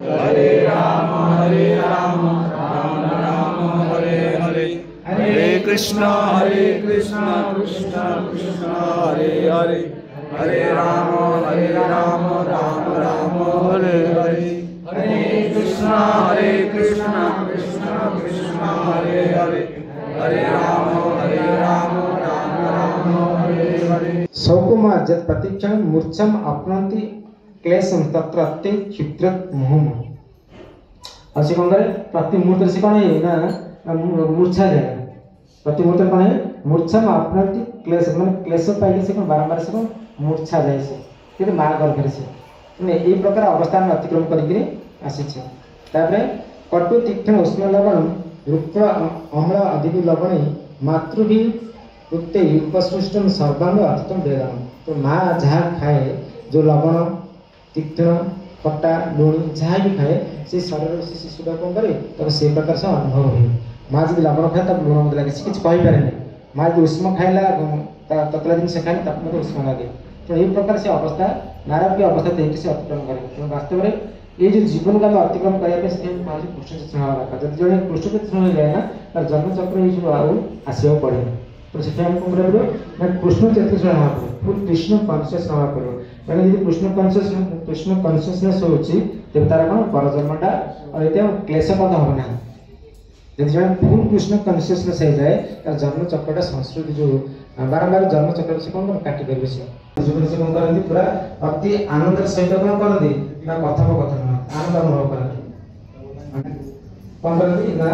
हरे राम राम राम हरे हरे, हरे कृष्ण कृष्ण कृष्ण हरे हरे, हरे राम राम राम हरे हरे, हरे कृष्ण कृष्ण कृष्ण हरे हरे, हरे राम राम राम हरे हरे। सौकुमा यत् प्रतीक्षण मूर्छम अपनति क्लेशम तत्र अत्य क्षिप्र मुहुम। अच्छी कौन करे प्रति मुहूर्त से कौन है ना मूर्छा जाए, प्रति मुहूर्त कौन है मूर्छम अपनति क्लेश माने क्लेश पाइले से कौन बारंबार से कौन मूर्छा जाए से कि माँ गर्भ से माने ए प्रकार अवस्था में अतिक्रम करिकरी आसीछे। तापरे कटु तीक्ष्ण उष्ण लवण रुक्ष अम्ल आदि लवण मातृ भी उक्ते उपसृष्टम सर्वांग अतितम वेदन। तो माँ जहाँ खाए जो लवण तीक्ष्ण खट्टा लुणी जहाँ भी खाए से शरीर से शिशुटा कौन करे तब से प्रकार से अनुभव हुए। माँ जब लवण खाए तब लुण मत लगे किसी कहीपे, माँ जो उष्म खाइला ततला जिन खाए तब मत उष्म लगे। तो यही प्रकार से अवस्था नारकीय अवस्था देखिए से अतिक्रम करे। तो वास्तव में ये जो जीवन का अतिक्रम करने कृष्ण चेतन हवा दरकार। जब जड़े कृष्ण चेतन हो जाए ना जन्म चक्र ये आसवा पड़े। तो से कौन कर कृष्ण चेतन हवा पड़े, फुल कृष्ण कन्सियस हवा पड़े। मैंने यदि कृष्ण कन्सियसनेस होची तेज तार कौन परजन्मटा और ये क्लेश पद हम ना। जब जब फुल कृष्ण कन्सियसनेस हो जाए तर जन्म चक्रटा संस्कृति जो बारंबार जन्म चक्र से कौन काटी कर से कौन करती पूरा अति आनंद सहित कौन करती ना कथोपकथन आनंद अनुभव करती कौन करती ना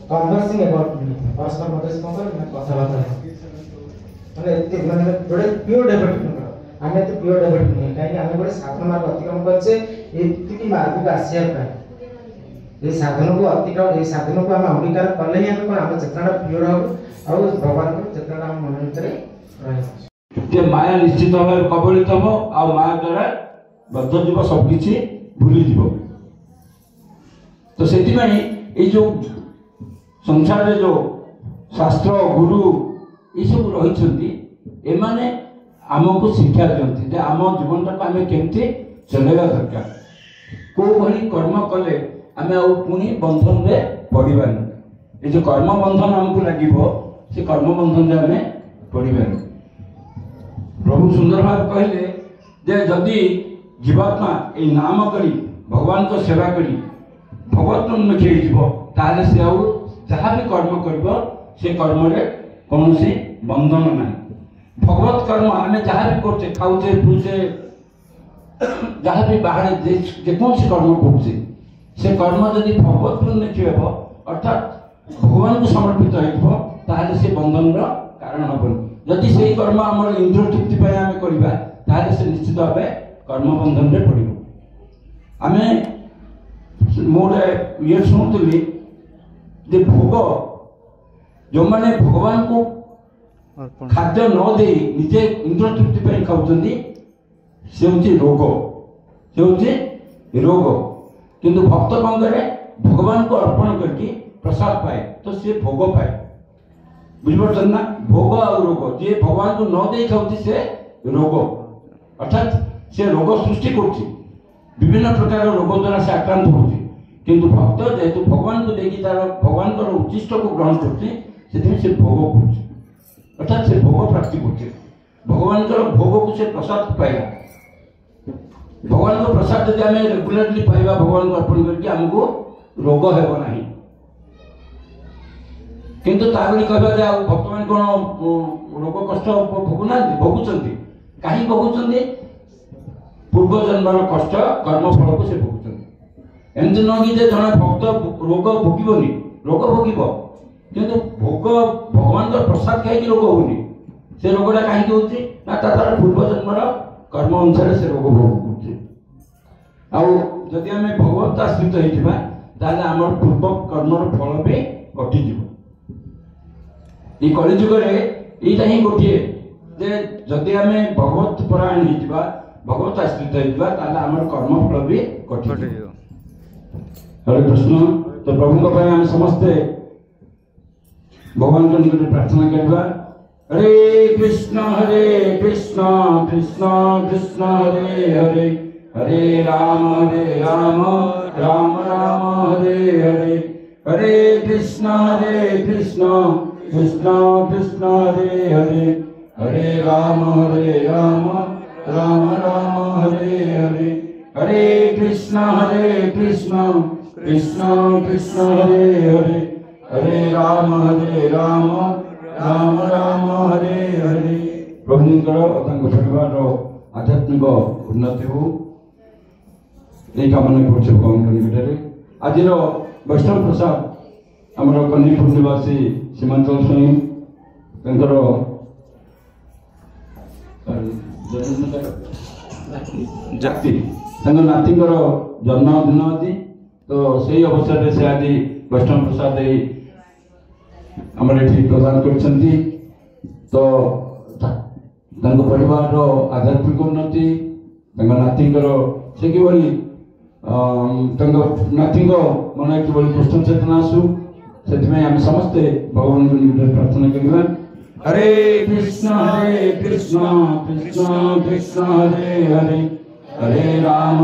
कन्वर्सिंग अबाउट परस्पर मध्य से कौन करती ना कथाबार्ता माने माने जोड़े प्योर डेवलपमेंट आम तो प्योर डेवलपमेंट नहीं कहीं आम गोटे साधन मार्ग अतिक्रम करचे ये मार्ग को आसिया ये साधन को अतिक्रम ये साधन को आम अंगीकार कले ही आम चेतना प्योर हम और भगवान को चेतना आम मन भर रहे माया निश्चित भाव कबलित हम आ माया द्वारा बद्ध जीव सबकि भूली जीव। तो से जो संसार जो शास्त्र गुरु ये सब रही एमाने आमको शिक्षा दिखती जे आम जीवन टाक आम केमती चलैया दरकार, कौ भली कर्म कले आम पुणी बंधन में पड़ानी। ये जो कर्म बंधन आमको लगे से कर्म बंधन में आम पड़ानी। प्रभु सुंदर भाव कहले जे जदि जीवात्मा ये नाम करी भगवान को सेवा करी भगवतोन्मुखी ताले से जहाँ भी कर्म कर कर्म कौन सी बंधन ना। भगवत कर्म आम जहाँ भी करते खाऊे पीचे जहाँ भी बाहर जेकोसी कर्म करुचे से कर्म जदि भगवतोन्मुखी हो अर्थात भगवान को समर्पित हो से बंधन कारण हेनी। जदि से कर्म आम इंद्र तृप्ति आम करवा से निश्चित भाव कर्म बंधन में पड़ो। आम मोटे ये शुणुली जे भोग जो मैंने भगवान को खाद्य न दे निजे इंद्र तृप्ति खाऊँ से हूँ रोग, से हूँ रोग। किंतु भक्त कौन करे भगवान को अर्पण करके प्रसाद पाए तो सी भोग पाए। बुझिपार ना भोग और रोग जी भगवान को न दे खाऊँ से रोग अर्थात से रोग सृष्टि कर विभिन्न प्रकार रोग द्वारा से आक्रांत हो। किंतु भक्त जेहेतु भगवान को देखिए तार भगवान को उच्चिष्ट को ग्रहण करते भोग कर अर्थात से भोग प्राप्ति कर भगवान भोग को से प्रसाद पाएगा। भगवान को प्रसाद जब आम रेगुलारली पाइबा भगवान को अर्पण करके आमको रोग हेब ना। किंतु ताबली कहवा भक्त मान कौन रोग कष्ट भोगुना भोगुंट कहीं भोगुंट पूर्व जन्मर कष्ट कर्म फल को से भोगुंट। एमती न कि जड़े भक्त रोग भोगनी रोग भोग किंतु भोग भगवान का प्रसाद खाई रोग होनी से रोगटा कहीं होना तार पूर्व जन्मर कर्म अनुसार से रोग भोग करी आम भगवत आश्रित होता आम पूर्व कर्मर फल भी कटिज। ये कलिजुगे यहीटा ही गोटे जे जदि आम भगवत परायण होता भगवत आश्रित होता आम कर्म फल भी कटिज। हरे कृष्ण। तो प्रभु आम समस्ते भगवान को निकट प्रार्थना करवा। हरे कृष्ण कृष्ण कृष्ण हरे हरे, हरे राम राम राम हरे हरे, हरे कृष्ण कृष्ण कृष्ण हरे हरे, हरे राम राम राम हरे हरे, हरे कृष्ण कृष्ण कृष्ण हरे हरे, हरे राम राम हरे हरे। प्रभुଙ୍କର परिवार आध्यात्मिक उन्नति हो ये कामना कर निकटରେ। आज वैष्णव प्रसाद आमर कन्नीपुर निवासी सीमांचल स्वाई जाति नातीर जन्मदिन आज, तो से अवसर से आज वैष्णव प्रसाद आमर ये प्रदान कर परिवार आध्यात्मिक उन्नति नाती से किभली नाती मन किभली कृष्ण चेतना आसू से आम समस्ते भगवान निकट प्रार्थना करवा। हरे कृष्ण कृष्ण कृष्ण हरे हरे, हरे राम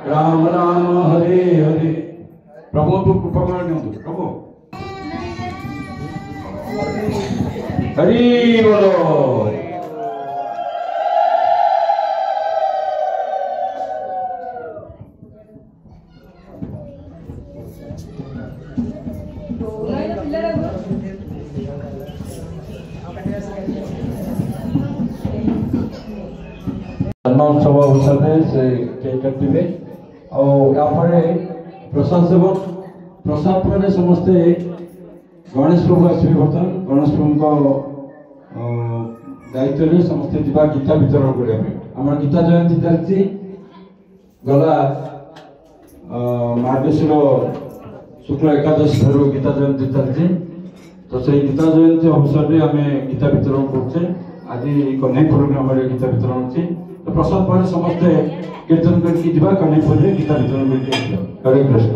राम हरे हरे। प्रभु तो कृपा कर प्रभु हरि बोलो। जन्मोत्सव अवसर में से केक काटे और प्रसाद सेवन प्रसाद पर समस्ते गणेश प्रभु आसवे। बर्तमान गणेश प्रभु दायित्व में समस्ते जा गीता वितरण करने आम गीता जयंती चलती गला मार्गशीर शुक्ल एकादशी ठार गीता जयंती चलती, तो से गीता जयंती अवसर में आम गीता वितरण करुचे। आज कन्हैपुर ग्राम गीता वितरण अच्छी, तो प्रसाद पर समस्ते कीर्तन करके कन्हैपुर गीता वितरण करके। हरे कृष्ण।